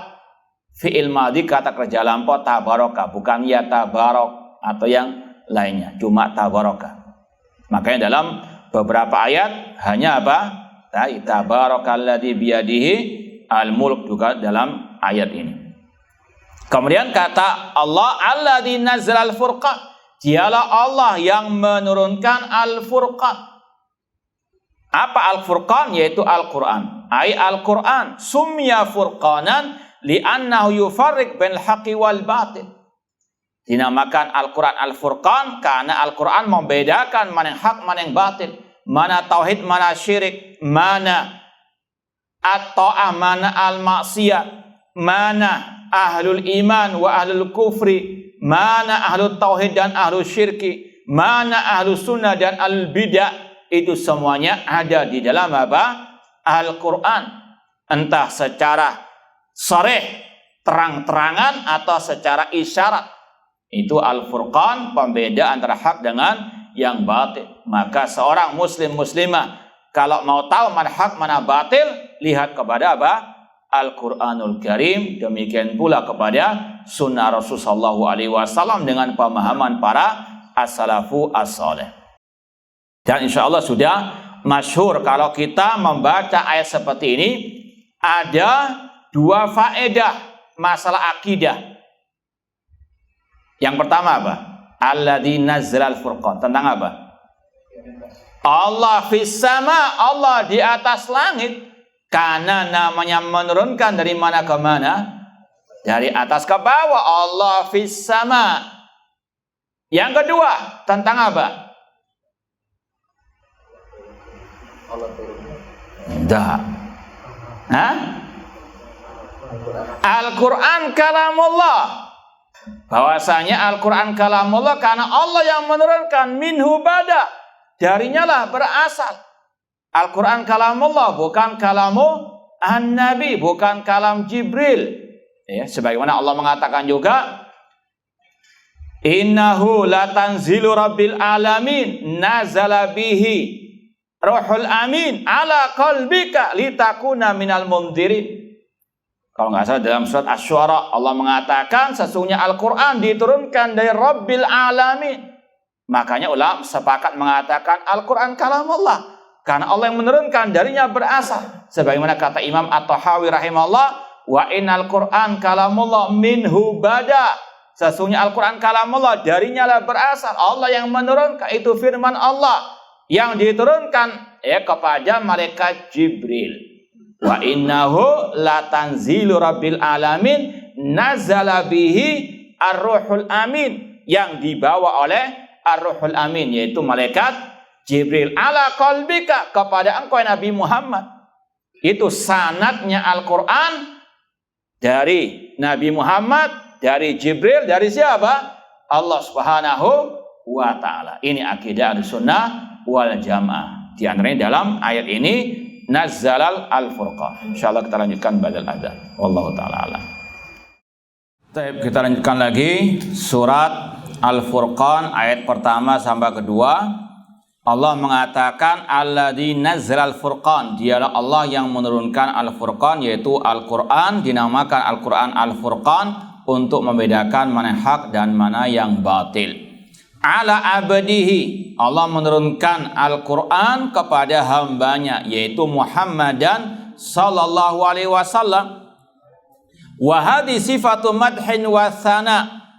fi'il madhi, kata kerja lampau tabaraka, bukan ya tabarok atau yang lainnya, cuma tabaraka. Makanya dalam beberapa ayat hanya apa? Tabarakalladzi biyadihi al-mulk, juga dalam ayat ini. Kemudian kata Allah, alladzi nazzalal furqan, dialah Allah yang menurunkan al-furqan. Apa al-furqan? Yaitu Al-Quran. Al-Quran sumya furqanan li'annahu yufarriq bainal haqqi wal batil. Dinamakan Al-Quran Al-Furqan karena Al-Quran membedakan mana yang hak, mana yang batil, mana tauhid, mana syirik, mana at-ta'ah, mana al-maksiyah, mana ahlul iman wa ahlul kufri, mana ahlul tauhid dan ahlul syirki, mana ahlul sunnah dan ahlul bidah. Itu semuanya ada di dalam apa? Al-Quran. Entah secara sharih, terang-terangan, atau secara isyarat. Itu Al-Furqan, pembeda antara hak dengan yang batil. Maka seorang muslim muslimah kalau mau tahu mana hak mana batil, lihat kepada apa? Al-Quranul Karim. Demikian pula kepada sunnah Rasulullah SAW dengan pemahaman para as-salafu as-saleh. Dan insya Allah sudah masyhur kalau kita membaca ayat seperti ini, ada dua faedah masalah akidah. Yang pertama apa? Alladzi nazzalal furqan. Tentang apa? Allah fis sama, Allah di atas langit. Karena namanya menurunkan dari mana ke mana? Dari atas ke bawah. Allah fis sama. Yang kedua, tentang apa? Dah. Hah? Al-Quran kalamullah. Bahwasanya Al-Quran kalamullah karena Allah yang menurunkan, minhu bada, darinya lah berasal. Al-Quran kalamullah, bukan kalamu an-nabi, bukan kalam Jibril. Ya, sebagaimana Allah mengatakan juga, innahu latanzilu rabbil alamin nazala bihi ruhul amin ala qalbika litakuna minal mundirin. Kalau nggak salah dalam surat Asy-Syu'ara Allah mengatakan sesungguhnya Al-Quran diturunkan dari Rabbil Alamin. Makanya ulama sepakat mengatakan Al-Quran kalamullah karena Allah yang menurunkan, darinya berasal. Sebagaimana kata Imam At-Tahawi rahimahullah, wa innal Quran kalamullah minhu bada. Sesungguhnya Al-Quran kalamullah, darinya lah berasal. Allah yang menurunkan, itu firman Allah yang diturunkan kepada malaikat Jibril. Wa innahu latanzilu rabbil alamin nazala bihi ar-ruhul amin, yang dibawa oleh ar-ruhul amin, yaitu malaikat Jibril, ala qalbika, kepada engkau Nabi Muhammad. Itu sanadnya Al-Quran dari Nabi Muhammad, dari Jibril, dari siapa? Allah Subhanahu wa ta'ala. Ini akidah Ahlussunnah wal Jamaah. Di antaranya dalam ayat ini Nazzalal al-Furqan. Insyaallah kita lanjutkan ba'dal adzan. Wallahu taala alam. Baik, kita lanjutkan lagi surat Al-Furqan ayat pertama sampai kedua. Allah mengatakan alladzi nazzalal furqan, dialah Allah yang menurunkan Al-Furqan, yaitu Al-Qur'an, dinamakan Al-Qur'an Al-Furqan untuk membedakan mana hak dan mana yang batil. Ala abdihi, Allah menurunkan Al-Quran kepada hambanya, yaitu Muhammadan sallallahu alaihi wasallam. Wa hadhi sifatu madhin wa thana.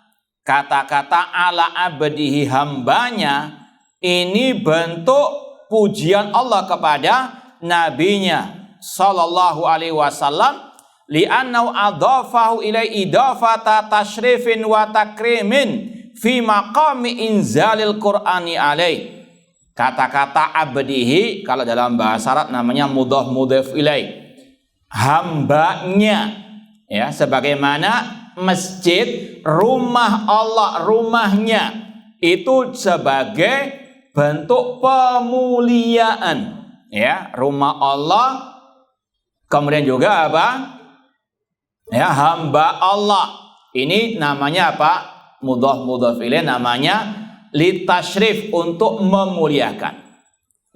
Kata-kata ala abdihi, hambanya, ini bentuk pujian Allah kepada nabinya sallallahu alaihi wasallam, li'annahu adhafahu ilai idafata tashrifin wa takrimin fi maqami inzalil Qur'ani alaih. Kata-kata abdihi kalau dalam bahasa Arab namanya mudhaf mudhaf ilaih, hambanya, ya, sebagaimana masjid, rumah Allah, rumahnya itu sebagai bentuk pemuliaan, ya, rumah Allah. Kemudian juga apa? Ya, hamba Allah. Ini namanya apa? Mudhaf ilaih, namanya litashrif, untuk memuliakan.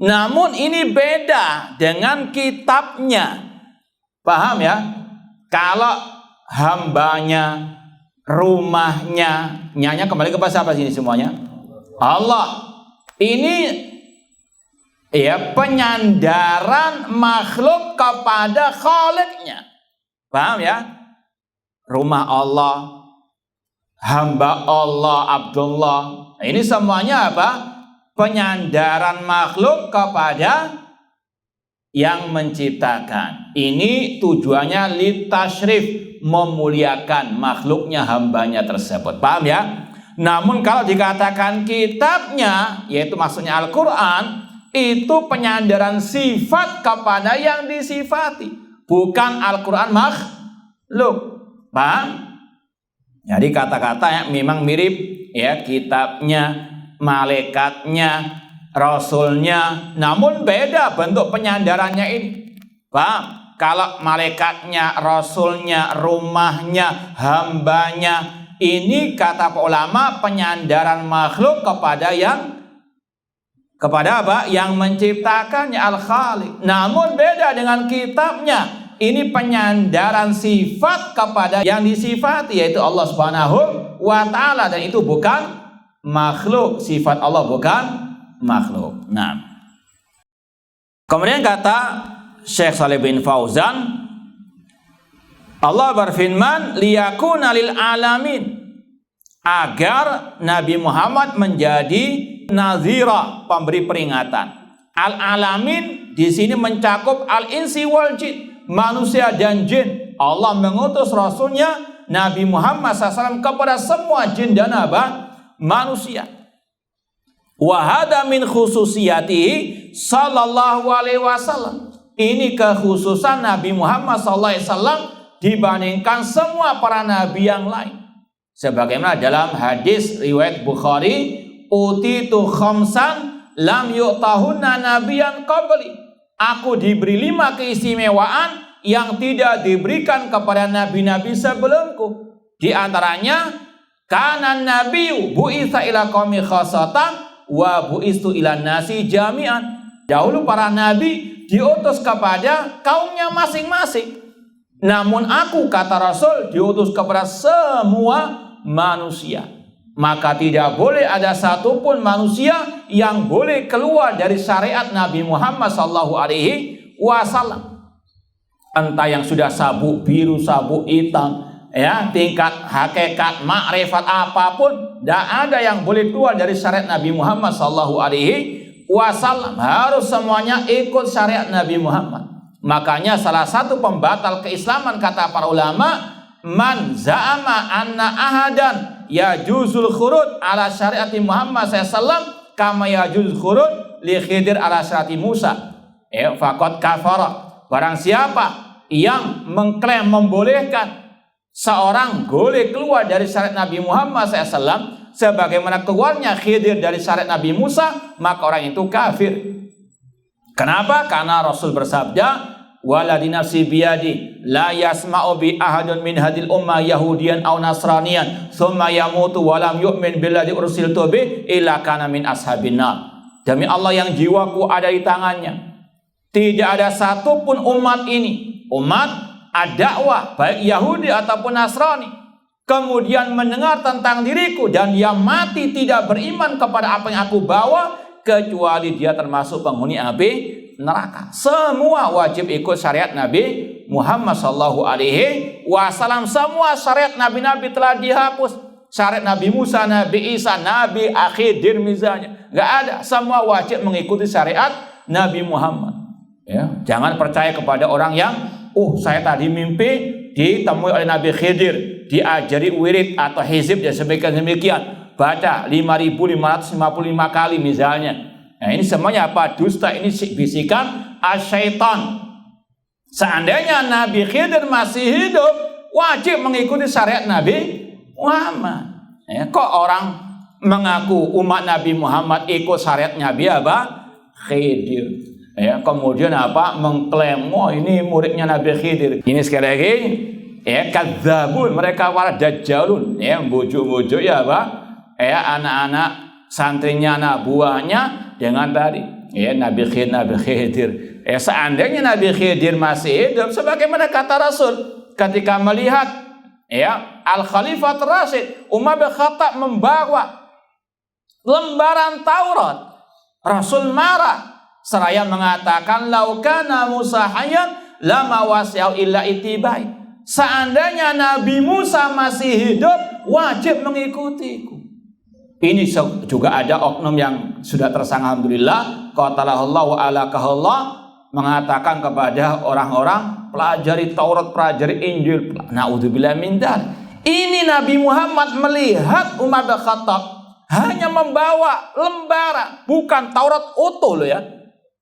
Namun ini beda dengan kitabnya. Paham ya? Kalau hambanya, rumahnya, nyanya kembali kepada siapa sini semuanya? Allah. Ini ya penyandaran makhluk kepada Khaliqnya. Paham ya? Rumah Allah, hamba Allah, Abdullah. Ini semuanya apa? Penyandaran makhluk kepada yang menciptakan. Ini tujuannya litashrif, memuliakan makhluknya, hambanya tersebut. Paham ya? Namun kalau dikatakan kitabnya, yaitu maksudnya Al-Quran, itu penyandaran sifat kepada yang disifati, bukan Al-Quran makhluk. Paham? Jadi kata-kata yang memang mirip, ya, kitabnya, malaikatnya, rasulnya, namun beda bentuk penyandarannya ini. Paham? Kalau malaikatnya, rasulnya, rumahnya, hambanya, ini kata ulama penyandaran makhluk kepada apa? Yang menciptakannya, Al-Khaliq. Namun beda dengan kitabnya. Ini penyandaran sifat kepada yang disifati, yaitu Allah Subhanahu wa ta'ala, dan itu bukan makhluk. Sifat Allah bukan makhluk. Nah, kemudian kata Syekh Shalih bin Fauzan, Allah berfirman, liyakuna lil alamin, agar Nabi Muhammad menjadi nazira, pemberi peringatan. Al-alamin di sini mencakup al-insi wal jin, manusia dan jin. Allah mengutus rasulnya Nabi Muhammad SAW kepada semua jin dan manusia. Wa hada min khususiyatihi sallallahu alaihi wasallam. Ini kekhususan Nabi Muhammad SAW dibandingkan semua para nabi yang lain. Sebagaimana dalam hadis riwayat Bukhari, utitu khamsan lam yu'tahunna nabiyan qabli. Aku diberi 5 keistimewaan yang tidak diberikan kepada nabi-nabi sebelumku. Di antaranya, kana nabiyyu bu'itsa ila qaumi khassatan wa bu'istu ila nasi jami'an. Dahulu para nabi diutus kepada kaumnya masing-masing. Namun aku, kata Rasul, diutus kepada semua manusia. Maka tidak boleh ada satupun manusia yang boleh keluar dari syariat Nabi Muhammad SAW. Entah yang sudah sabuk biru, sabuk hitam, ya, tingkat hakikat, makrifat apapun, tidak ada yang boleh keluar dari syariat Nabi Muhammad SAW. Harus semuanya ikut syariat Nabi Muhammad. Makanya salah satu pembatal keislaman, kata para ulama, man za'ama anna ahadan yajuzul khurud ala syariati Muhammad SAW kama yajuz khurud li Khidir ala syariati Musa, faqad kafara. Barang siapa yang mengklaim membolehkan seorang boleh keluar dari syariat Nabi Muhammad SAW sebagaimana keluarnya Khidir dari syariat Nabi Musa, maka orang itu kafir. Kenapa? Karena Rasul bersabda, waladi nafsi biyadi la yasma'u bi ahadun min hadil ummah yahudiyan aw nasraniyan thumma yamutu wa lam yu'min billadzi ursiltu bi illa kana min ashabin nar. Demi Allah yang jiwaku ada di tangannya, tidak ada satupun umat ini, umat ad-dakwah, baik Yahudi ataupun Nasrani, kemudian mendengar tentang diriku dan dia mati tidak beriman kepada apa yang aku bawa, kecuali dia termasuk penghuni api neraka. Semua wajib ikut syariat Nabi Muhammad SAW. Semua syariat nabi-nabi telah dihapus. Syariat Nabi Musa, Nabi Isa, Nabi Khidir misalnya, nggak ada. Semua wajib mengikuti syariat Nabi Muhammad. Ya, jangan percaya kepada orang yang, saya tadi mimpi ditemui oleh Nabi Khidir, diajari wirid atau hizib dan demikian, baca 5.555 kali misalnya. Nah, ini semuanya apa? Dusta. Ini bisikan asyaitan. Seandainya Nabi Khidir masih hidup, wajib mengikuti syariat Nabi Muhammad. Ya, kok orang mengaku umat Nabi Muhammad ikut syariat Nabi Khidir? Ya, kemudian mengklaim, ini muridnya Nabi Khidir. Ini sekali lagi, kadzabun, mereka para dajjalun, bujuk-bujuk anak-anak santrinya, anak buahnya dengan tadi, Nabi Khidir. Seandainya Nabi Khidir masih hidup, sebagaimana kata Rasul ketika melihat Al-Khalifah Rasyid Umar bin Khattab membawa lembaran Taurat, Rasul marah seraya mengatakan, laukana Musa hayyan lama wasi'au illa itibai. Seandainya Nabi Musa masih hidup, wajib mengikutiku. Ini juga ada oknum yang sudah tersangka, alhamdulillah, qatalahullahu ala kahullah, mengatakan kepada orang-orang, pelajari Taurat, pelajari Injil. Na'udzubillah min dzalik. Ini Nabi Muhammad melihat Umar bin Khattab hanya membawa lembaran, bukan Taurat utuh loh ya.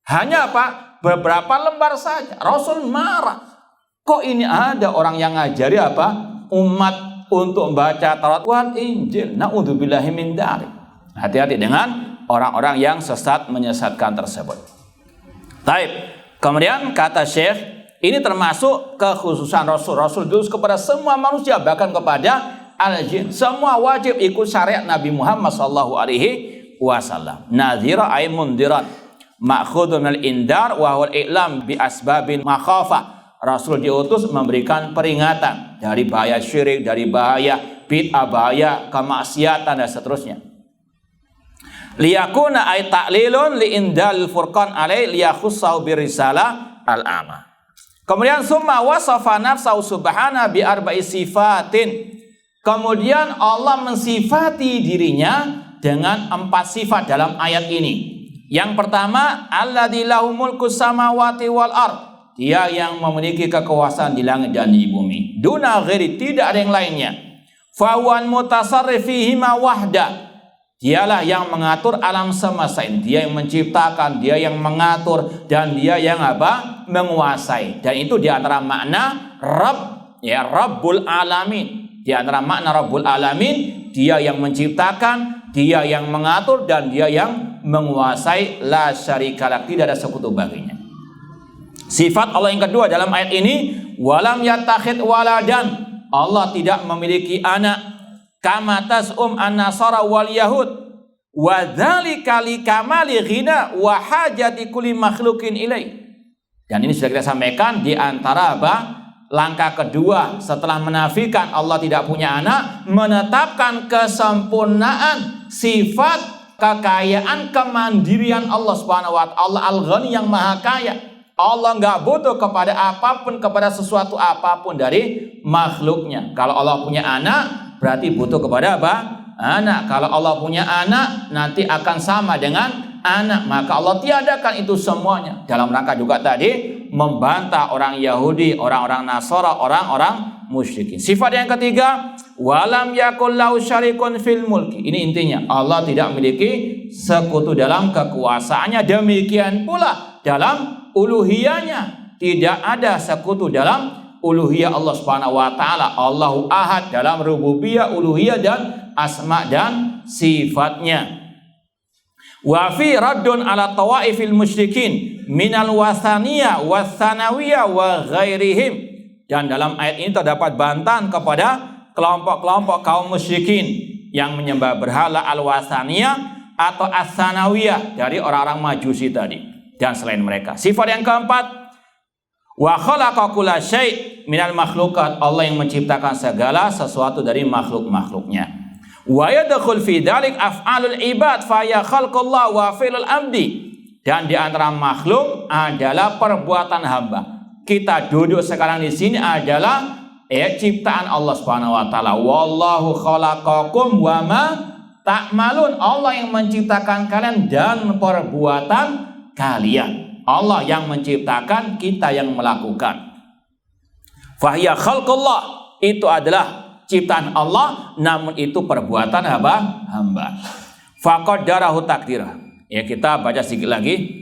Hanya beberapa lembar saja. Rasul marah. Kok ini ada orang yang ngajari umat untuk membaca Taurat dan Injil? Na'udzubillahi min dzalik. Hati-hati dengan orang-orang yang sesat menyesatkan tersebut. Baik. Kemudian kata Syekh, ini termasuk kekhususan Rasul. Rasul itu kepada semua manusia, bahkan kepada al-jin. Semua wajib ikut syariat Nabi Muhammad SAW. Nadhira ay mundiran, ma'khudun al-indar wa huwa al-i'lam bi asbabin makhafah. Rasul diutus memberikan peringatan dari bahaya syirik, dari bahaya bid'ah, bahaya kemaksiatan dan seterusnya. Liyakuna ay ta'lilun li indal furqan alai liyakhussahu birisalah al-ama. Kemudian summa wasafa nafsahu subhana bi arba'i sifatin. Kemudian Allah mensifati dirinya dengan 4 sifat dalam ayat ini. Yang pertama, alladzi lahu mulkus samawati wal ard. Dia yang memiliki kekuasaan di langit dan di bumi. Duna ghairi, tidak ada yang lainnya. Fahuwal mutasarrif fihima wahda. Dialah yang mengatur alam semesta ini. Dia yang menciptakan, dia yang mengatur, dan dia yang menguasai. Dan itu di antara makna Rabb, ya, Rabbul Alamin. Di antara makna Rabbul Alamin, dia yang menciptakan, dia yang mengatur, dan dia yang menguasai. La syarikalah, tidak ada sekutu baginya. Sifat Allah yang kedua dalam ayat ini, walam yattakhid waladan. Allah tidak memiliki anak. Kama tas'um an-nasara wal yahud. Wa dzalika likamali ghina wa hajati kulli makhluqin ilaih. Dan ini sudah kita sampaikan di antara langkah kedua setelah menafikan Allah tidak punya anak, menetapkan kesempurnaan sifat kekayaan kemandirian Allah Subhanahu wa taala, Al-Ghani yang maha kaya. Allah nggak butuh kepada apapun, kepada sesuatu apapun dari makhluknya. Kalau Allah punya anak, berarti butuh kepada anak. Kalau Allah punya anak, nanti akan sama dengan anak. Maka Allah tiadakan itu semuanya. Dalam rangka juga tadi membantah orang Yahudi, orang-orang Nasara, orang-orang musyrikin. Sifat yang ketiga, walam yakul lahu syarikun fil mulki. Ini intinya, Allah tidak memiliki sekutu dalam kekuasaannya. Demikian pula dalam uluhiyahnya, tidak ada sekutu dalam uluhiyah Allah Subhanahu wa taala. Allahu Ahad dalam rububiyah, uluhiyah, dan asma dan sifatnya. Wa fi raddun ala tawaifil musyrikin minal wasaniyah wasanawiyah wa ghairihim. Dan dalam ayat ini terdapat bantahan kepada kelompok-kelompok kaum musyrikin yang menyembah berhala al-wasaniyah atau as-sanawiyah dari orang-orang Majusi tadi dan selain mereka. Sifat yang keempat, wa khalaqa kulla syai' minal makhluqat. Allah yang menciptakan segala sesuatu dari makhluk-makhluknya. Wa yadkhul fi dzalik af'alul ibad fa ya khalqullah wa fi'lul abdi. Dan di antara makhluk adalah perbuatan hamba. Kita duduk sekarang di sini adalah ciptaan Allah Subhanahu wa taala. Wallahu khalaqakum wa ma ta'malun. Allah yang menciptakan kalian dan perbuatan kalian. Allah yang menciptakan, kita yang melakukan. Fahiya khalqullah, itu adalah ciptaan Allah, namun itu perbuatan hamba. Faqaddarahu taqdira. Ya, kita baca sedikit lagi.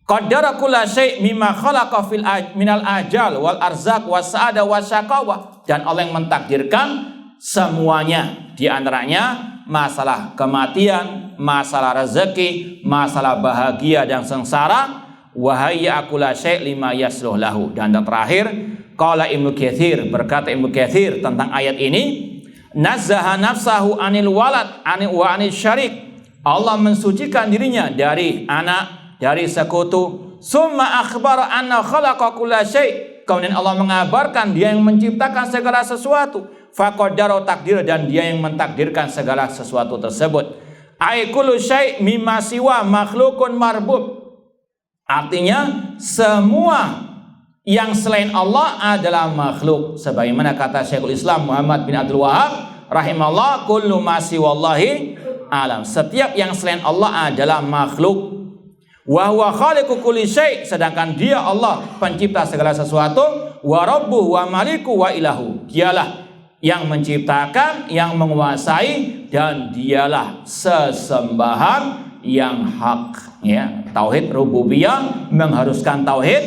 Qaddara kulla syai' mimma khalaqa minal ajal wal arzaq was sa'ada wasyaqawah. Dan Allah yang mentakdirkan semuanya, di antaranya masalah kematian, masalah rezeki, masalah bahagia dan sengsara. Wahayya kulla syai' lima yasluh lahu. Dan yang terakhir, qala Ibnu Katsir, berkata Ibnu Katsir tentang ayat ini, nazzaha nafsahu anil walad wa anil syarik. Allah mensucikan dirinya dari anak, dari sekutu. Summa akhbara anna khalaqa kulla syai'. Kemudian Allah mengabarkan dia yang menciptakan segala sesuatu. Faqaddara takdir, dan dia yang mentakdirkan segala sesuatu tersebut. Ai kullu syai' mimma siwa makhluqun marbub. Artinya semua yang selain Allah adalah makhluk. Sebagaimana kata Syekhul Islam Muhammad bin Abdul Wahab rahimahullah, kullu ma siwallahi alam. Setiap yang selain Allah adalah makhluk. Wa huwa khaliqu kulli syai', sedangkan dia Allah pencipta segala sesuatu. Wa rabbuhu wa maliku wa ilahu. Dialah yang menciptakan, yang menguasai, dan dialah sesembahan yang hak. Ya, tauhid rububiyah mengharuskan tauhid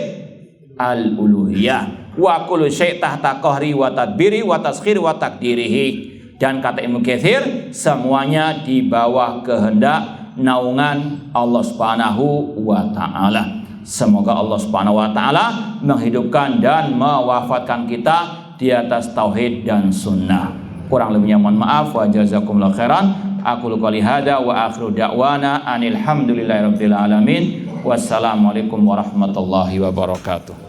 al-uluhiyah. Wa kullu syai' tahta qahri wa tadbiri wa taskhir wa takdirihi. Dan kata Ibnu Katsir, semuanya di bawah kehendak naungan Allah Subhanahu wa taala. Semoga Allah Subhanahu wa taala menghidupkan dan mewafatkan kita di atas tauhid dan sunnah. Kurang lebihnya mohon maaf, wa jazakumullahu khairan. Aku qouli hada wa akhiru da'wana anil hamdulillahirabbil alamin. Wassalamualaikum warahmatullahi wabarakatuh.